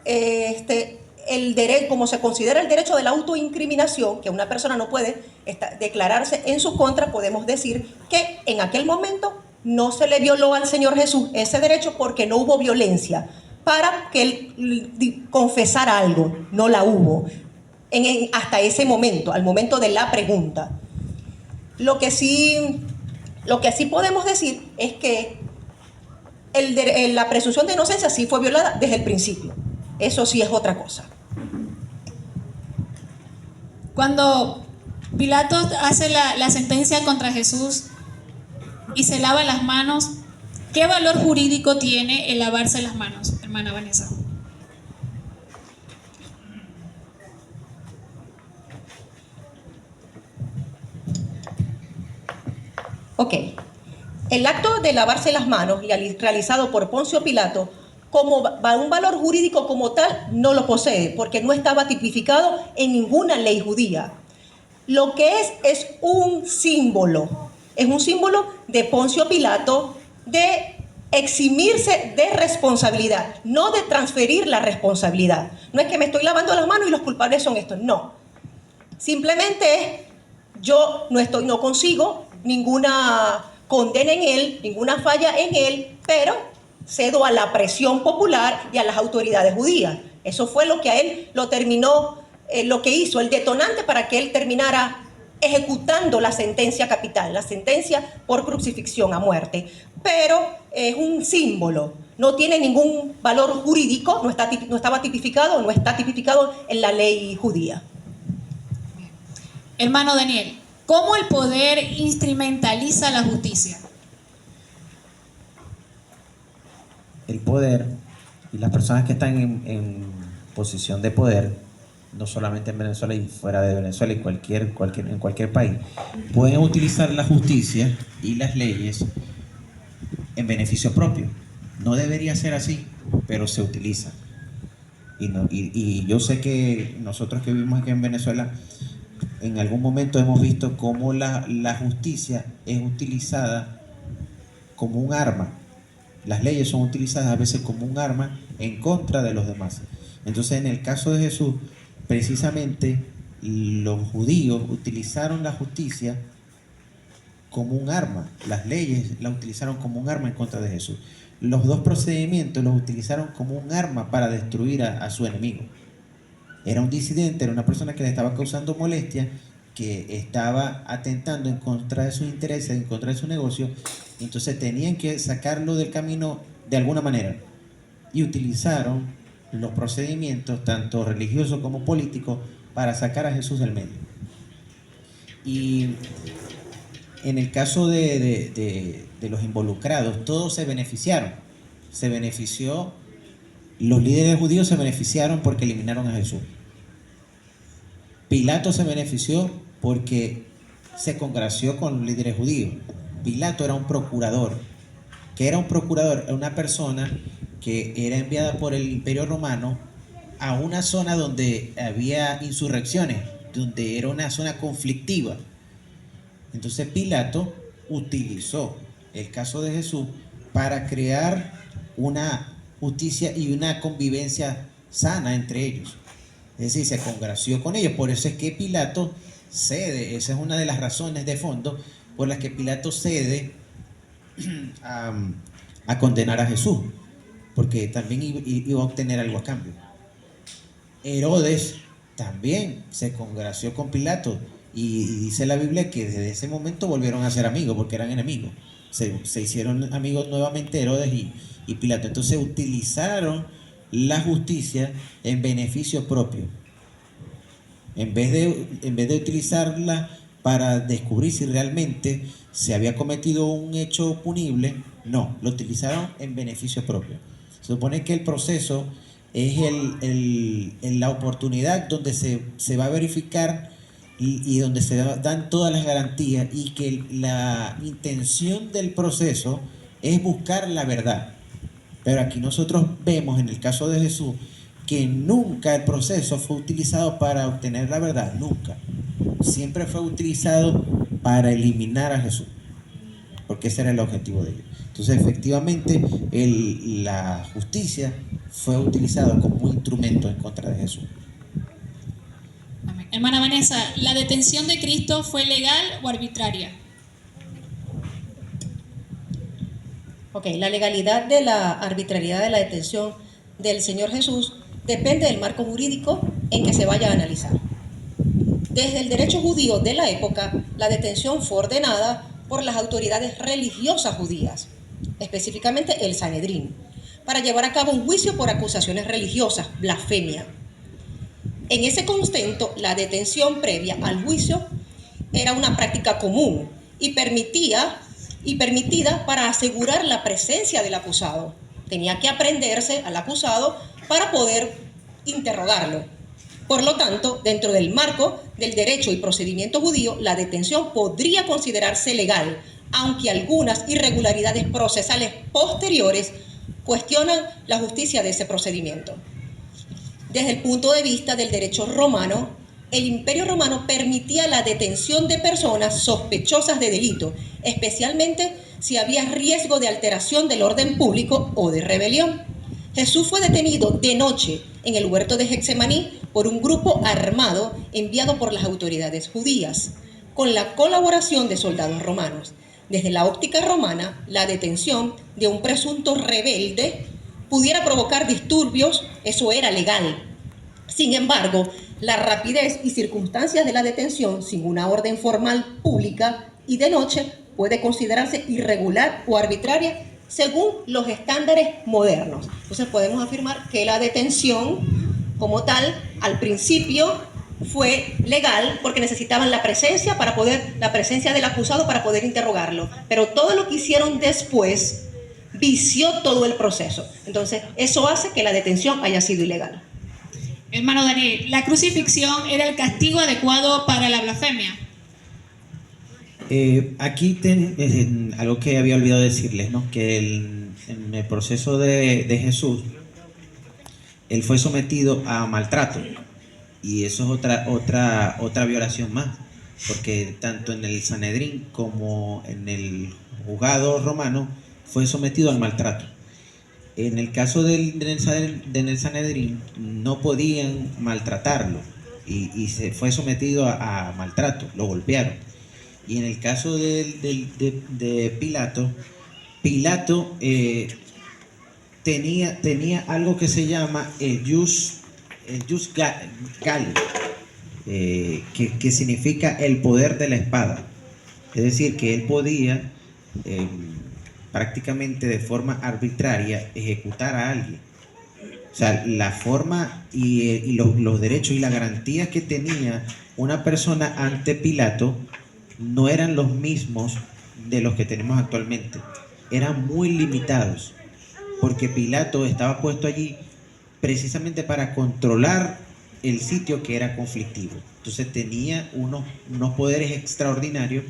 A: el derecho, como se considera el derecho de la autoincriminación, que una persona no puede declararse en su contra, podemos decir que en aquel momento no se le violó al Señor Jesús ese derecho porque no hubo violencia para que él confesara algo, no la hubo hasta ese momento, al momento de la pregunta. Lo que sí podemos decir es que la presunción de inocencia sí fue violada desde el principio. Eso sí es otra cosa.
C: Cuando Pilato hace la sentencia contra Jesús y se lava las manos, ¿qué valor jurídico tiene el lavarse las manos, hermana Vanessa?
A: Ok. El acto de lavarse las manos realizado por Poncio Pilato como un valor jurídico como tal no lo posee porque no estaba tipificado en ninguna ley judía. Lo que es un símbolo de Poncio Pilato de eximirse de responsabilidad, no de transferir la responsabilidad. No es que me estoy lavando las manos y los culpables son estos, no. Simplemente es, yo no consigo ninguna condena en él, ninguna falla en él, pero cedo a la presión popular y a las autoridades judías. Eso fue lo que a él lo terminó, lo que hizo, el detonante para que él terminara ejecutando la sentencia capital, la sentencia por crucifixión a muerte. Pero es un símbolo, no tiene ningún valor jurídico, no está tipificado en la ley judía.
C: Hermano Daniel, ¿cómo el poder instrumentaliza la justicia?
B: El poder y las personas que están en posición de poder, no solamente en Venezuela y fuera de Venezuela y en cualquier país, pueden utilizar la justicia y las leyes en beneficio propio. No debería ser así, pero se utiliza. Y yo sé que nosotros que vivimos aquí en Venezuela, en algún momento hemos visto cómo la justicia es utilizada como un arma. Las leyes son utilizadas a veces como un arma en contra de los demás. Entonces, en el caso de Jesús, precisamente los judíos utilizaron la justicia como un arma. Las leyes la utilizaron como un arma en contra de Jesús. Los dos procedimientos los utilizaron como un arma para destruir a su enemigo. Era un disidente, era una persona que le estaba causando molestia, que estaba atentando en contra de sus intereses, en contra de su negocio. Entonces tenían que sacarlo del camino de alguna manera. Y utilizaron los procedimientos, tanto religiosos como políticos, para sacar a Jesús del medio. Y en el caso de los involucrados, todos se beneficiaron. Los líderes judíos se beneficiaron porque eliminaron a Jesús. Pilato se benefició porque se congració con los líderes judíos. Pilato era un procurador. ¿Qué era un procurador? Era una persona que era enviada por el Imperio Romano a una zona donde había insurrecciones, donde era una zona conflictiva. Entonces Pilato utilizó el caso de Jesús para crear una justicia y una convivencia sana entre ellos. Es decir, se congració con ellos. Por eso es que Pilato cede. Esa es una de las razones de fondo por las que Pilato cede a condenar a Jesús, porque también iba a obtener algo a cambio. Herodes también se congració con Pilato y dice la Biblia que desde ese momento volvieron a ser amigos porque eran enemigos. Se hicieron amigos nuevamente Herodes y Pilato. Entonces utilizaron la justicia en beneficio propio. En vez de utilizarla para descubrir si realmente se había cometido un hecho punible, no, lo utilizaron en beneficio propio. Se supone que el proceso es la oportunidad donde se va a verificar y donde se dan todas las garantías y que la intención del proceso es buscar la verdad. Pero aquí nosotros vemos en el caso de Jesús que nunca el proceso fue utilizado para obtener la verdad, nunca. Siempre fue utilizado para eliminar a Jesús, porque ese era el objetivo de ellos. Entonces, efectivamente, la justicia fue utilizada como un instrumento en contra de Jesús.
C: Amén. Hermana Vanessa, ¿la detención de Cristo fue legal o arbitraria?
A: Ok, la legalidad de la arbitrariedad de la detención del Señor Jesús depende del marco jurídico en que se vaya a analizar. Desde el derecho judío de la época, la detención fue ordenada por las autoridades religiosas judías, específicamente el Sanedrín, para llevar a cabo un juicio por acusaciones religiosas, blasfemia. En ese contexto, la detención previa al juicio era una práctica común y permitida para asegurar la presencia del acusado. Tenía que aprenderse al acusado para poder interrogarlo. Por lo tanto, dentro del marco del derecho y procedimiento judío, la detención podría considerarse legal, aunque algunas irregularidades procesales posteriores cuestionan la justicia de ese procedimiento. Desde el punto de vista del derecho romano, el Imperio Romano permitía la detención de personas sospechosas de delito, especialmente si había riesgo de alteración del orden público o de rebelión. Jesús fue detenido de noche en el huerto de Getsemaní por un grupo armado enviado por las autoridades judías, con la colaboración de soldados romanos. Desde la óptica romana, la detención de un presunto rebelde pudiera provocar disturbios, eso era legal. Sin embargo, la rapidez y circunstancias de la detención sin una orden formal pública y de noche puede considerarse irregular o arbitraria según los estándares modernos. Entonces podemos afirmar que la detención como tal al principio fue legal porque necesitaban la presencia del acusado para poder interrogarlo, pero todo lo que hicieron después vició todo el proceso. Entonces eso hace que la detención haya sido ilegal.
C: Hermano Daniel, ¿la crucifixión era el castigo adecuado para la blasfemia?
B: Aquí algo que había olvidado decirles, ¿no? Que en el proceso de Jesús, él fue sometido a maltrato, y eso es otra violación más, porque tanto en el Sanedrín como en el juzgado romano fue sometido al maltrato. En el caso del Sanedrín no podían maltratarlo y se fue sometido a maltrato, lo golpearon. Y en el caso de Pilato tenía algo que se llama el jus galli, que significa el poder de la espada. Es decir, que él podía prácticamente de forma arbitraria ejecutar a alguien. O sea, la forma y los derechos y las garantías que tenía una persona ante Pilato no eran los mismos de los que tenemos actualmente. Eran muy limitados, porque Pilato estaba puesto allí precisamente para controlar el sitio que era conflictivo. Entonces tenía unos poderes extraordinarios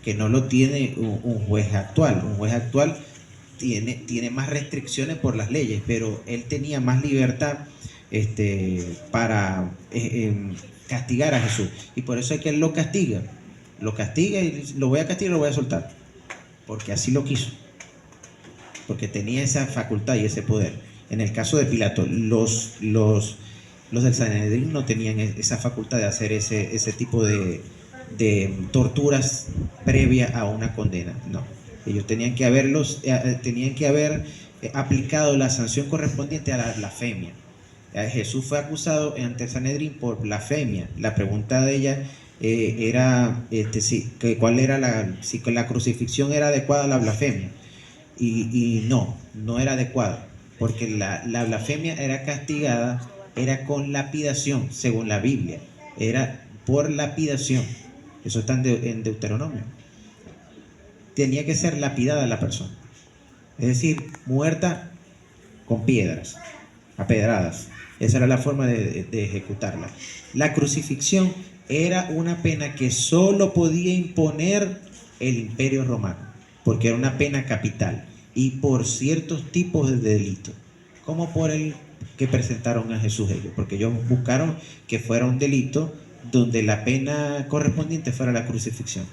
B: que no lo tiene un juez actual. Un juez actual tiene más restricciones por las leyes, pero él tenía más libertad para castigar a Jesús. Y por eso es que él lo castiga y lo voy a castigar y lo voy a soltar, porque así lo quiso, porque tenía esa facultad y ese poder. En el caso de Pilato, los del Sanedrín no tenían esa facultad de hacer ese tipo de torturas previa a una condena. No, ellos tenían que haber aplicado la sanción correspondiente a la blasfemia. Jesús fue acusado ante el Sanedrín por blasfemia. La pregunta de ella era cuál era si la crucifixión era adecuada a la blasfemia, y no era adecuada, porque la blasfemia era castigada, era con lapidación, según la Biblia, era por lapidación. Eso está en Deuteronomio. Tenía que ser lapidada la persona, es decir, muerta con piedras, a pedradas. Esa era la forma de ejecutarla. La crucifixión era una pena que solo podía imponer el Imperio Romano, porque era una pena capital y por ciertos tipos de delitos, como por el que presentaron a Jesús ellos, porque ellos buscaron que fuera un delito donde la pena correspondiente fuera la crucifixión,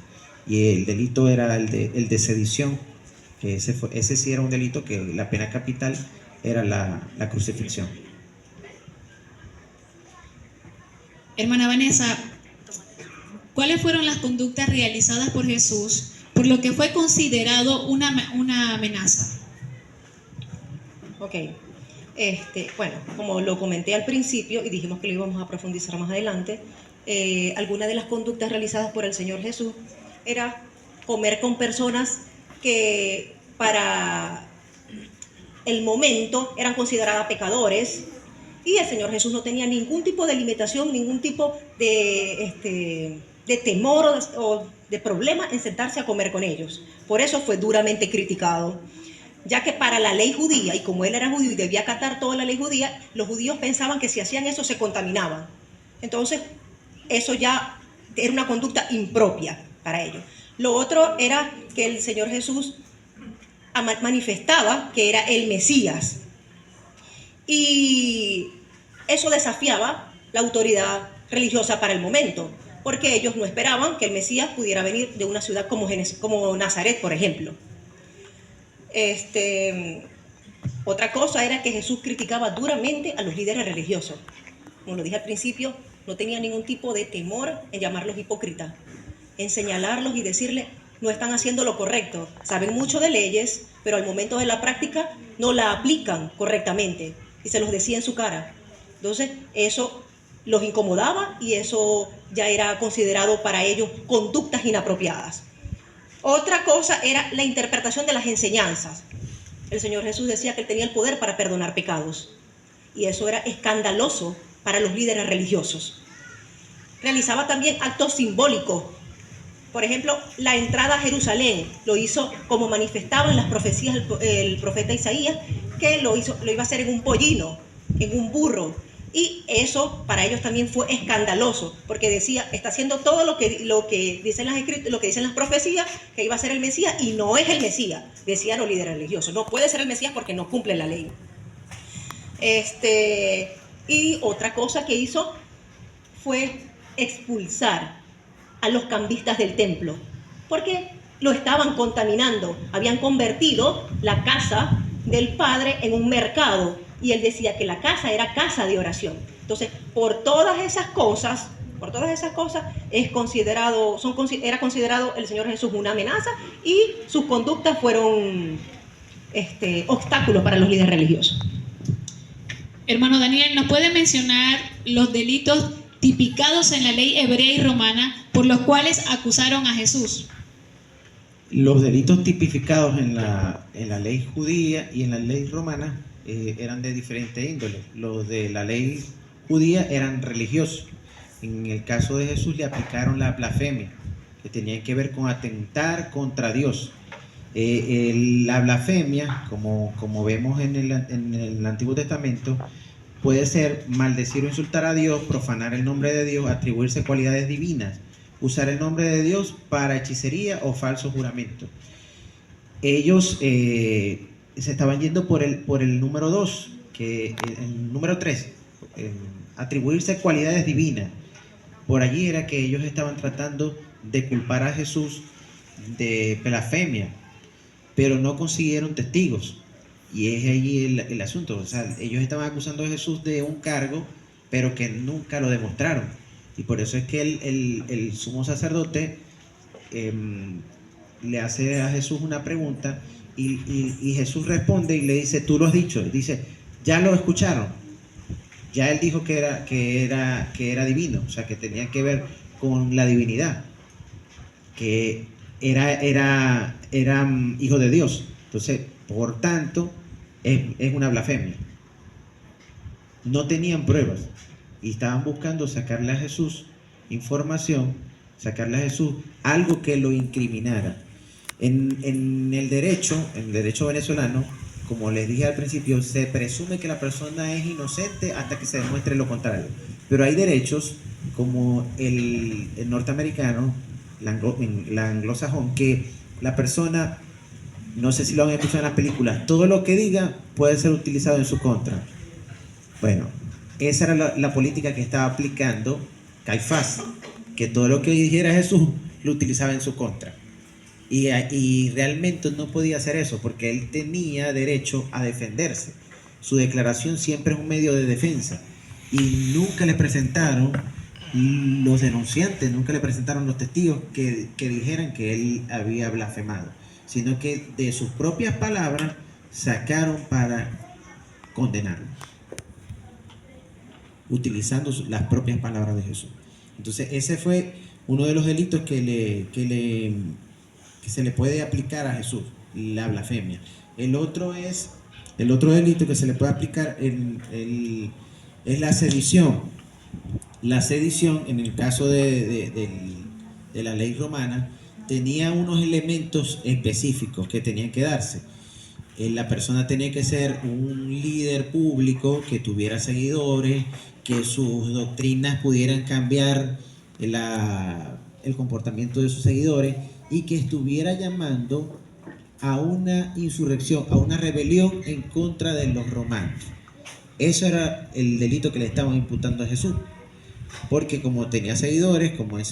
B: y el delito era el de sedición, que ese sí era un delito que la pena capital era la crucifixión.
C: Hermana Vanessa, ¿cuáles fueron las conductas realizadas por Jesús por lo que fue considerado una amenaza?
A: Ok. Bueno, como lo comenté al principio y dijimos que lo íbamos a profundizar más adelante, algunas de las conductas realizadas por el Señor Jesús era comer con personas que para el momento eran consideradas pecadores, y el Señor Jesús no tenía ningún tipo de limitación, ningún tipo de temor o de problema en sentarse a comer con ellos. Por eso fue duramente criticado, ya que para la ley judía, y como él era judío y debía acatar toda la ley judía, los judíos pensaban que si hacían eso se contaminaban. Entonces, eso ya era una conducta impropia para ellos. Lo otro era que el Señor Jesús manifestaba que era el Mesías, y eso desafiaba la autoridad religiosa para el momento, porque ellos no esperaban que el Mesías pudiera venir de una ciudad como Nazaret, por ejemplo. Otra cosa era que Jesús criticaba duramente a los líderes religiosos. Como lo dije al principio, no tenía ningún tipo de temor en llamarlos hipócritas, en señalarlos y decirles: no están haciendo lo correcto, saben mucho de leyes, pero al momento de la práctica no la aplican correctamente, y se los decía en su cara. Entonces eso los incomodaba y eso ya era considerado para ellos conductas inapropiadas. Otra cosa era la interpretación de las enseñanzas. El Señor Jesús decía que él tenía el poder para perdonar pecados, y eso era escandaloso para los líderes religiosos. Realizaba también actos simbólicos. Por ejemplo, la entrada a Jerusalén lo hizo como manifestaban las profecías el profeta Isaías, que lo iba a hacer en un pollino, en un burro. Y eso para ellos también fue escandaloso, porque decía: está haciendo todo lo que dicen las profecías, que iba a ser el Mesías, y no es el Mesías, decían los líderes religiosos. No puede ser el Mesías porque no cumple la ley. Y otra cosa que hizo fue expulsar a los cambistas del templo, porque lo estaban contaminando. Habían convertido la casa del Padre en un mercado, y él decía que la casa era casa de oración. Entonces, por todas esas cosas era considerado el Señor Jesús una amenaza, y sus conductas fueron obstáculos para los líderes religiosos.
C: Hermano Daniel, ¿nos puede mencionar los delitos tipificados en la ley hebrea y romana por los cuales acusaron a Jesús?
B: Los delitos tipificados en la ley judía y en la ley romana eran de diferente índole. Los de la ley judía eran religiosos. En el caso de Jesús le aplicaron la blasfemia, que tenía que ver con atentar contra Dios. La blasfemia, como vemos en el Antiguo Testamento, puede ser maldecir o insultar a Dios, profanar el nombre de Dios, atribuirse cualidades divinas, usar el nombre de Dios para hechicería o falso juramento. Ellos se estaban yendo por el número 2, el número 3, atribuirse cualidades divinas. Por allí era que ellos estaban tratando de culpar a Jesús de blasfemia, pero no consiguieron testigos. Y es allí el asunto. O sea, ellos estaban acusando a Jesús de un cargo, pero que nunca lo demostraron. Y por eso es que el sumo sacerdote le hace a Jesús una pregunta, y Jesús responde y le dice: tú lo has dicho. Dice: ya lo escucharon. Ya él dijo que era divino, o sea, que tenía que ver con la divinidad, que era hijo de Dios. Entonces, por tanto, es una blasfemia. No tenían pruebas y estaban buscando sacarle a Jesús información, sacarle a Jesús algo que lo incriminara. En el derecho venezolano, como les dije al principio, se presume que la persona es inocente hasta que se demuestre lo contrario. Pero hay derechos como el norteamericano, la anglosajón, que la persona, no sé si lo han escuchado en las películas, todo lo que diga puede ser utilizado en su contra. Bueno, esa era la política que estaba aplicando Caifás, que todo lo que dijera Jesús lo utilizaba en su contra. Y realmente no podía hacer eso porque él tenía derecho a defenderse. Su declaración siempre es un medio de defensa. Y nunca le presentaron los denunciantes, nunca le presentaron los testigos que dijeran que él había blasfemado, sino que de sus propias palabras sacaron para condenarlo, utilizando las propias palabras de Jesús. Entonces ese fue uno de los delitos que se le puede aplicar a Jesús, la blasfemia. El otro delito que se le puede aplicar es la sedición. La sedición, en el caso de la ley romana, tenía unos elementos específicos que tenían que darse. La persona tenía que ser un líder público, que tuviera seguidores, que sus doctrinas pudieran cambiar el comportamiento de sus seguidores y que estuviera llamando a una insurrección, a una rebelión en contra de los romanos. Eso era el delito que le estaban imputando a Jesús, porque como tenía seguidores, como ese